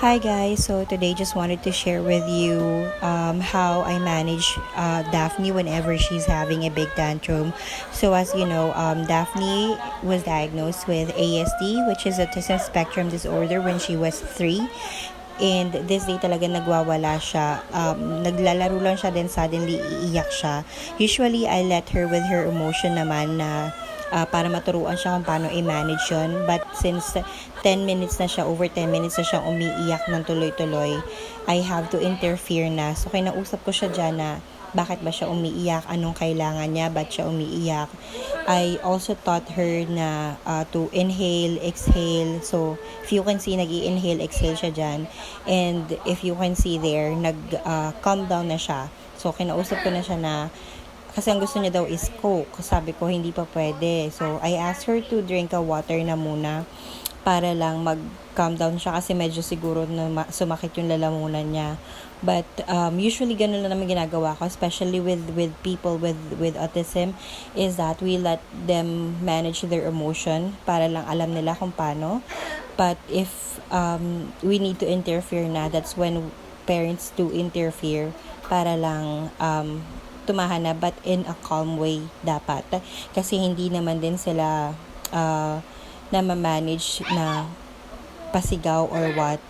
Hi guys, so today just wanted to share with you how I manage Daphne whenever she's having a big tantrum. So as you know, Daphne was diagnosed with ASD, which is autism spectrum disorder, when she was 3. And this day talaga nagwawala siya. Naglalaro lang siya, then suddenly iiyak siya. Usually, I let her with her emotion naman na para maturuan siya kung paano i-manage yun. But since 10 minutes na siya, over 10 minutes na siya umiiyak ng tuloy-tuloy, I have to interfere na. So, kinausap ko siya dyan na bakit ba siya umiiyak, anong kailangan niya, ba't siya umiiyak. I also taught her na to inhale, exhale. So, if you can see, nag-i-inhale, exhale siya dyan. And if you can see there, nag-calm down na siya. So, kinausap ko na siya na kasi ang gusto niya daw is Coke. Sabi ko, hindi pa pwede. So, I asked her to drink a water na muna para lang mag-calm down siya kasi medyo siguro na sumakit yung lalamunan niya. But usually ganun lang naman ginagawa ko, especially with people with autism, is that we let them manage their emotion para lang alam nila kung paano. But if we need to interfere na, that's when parents do interfere para lang tumahan na, but in a calm way dapat. Kasi hindi naman din sila na ma-manage na pasigaw or what.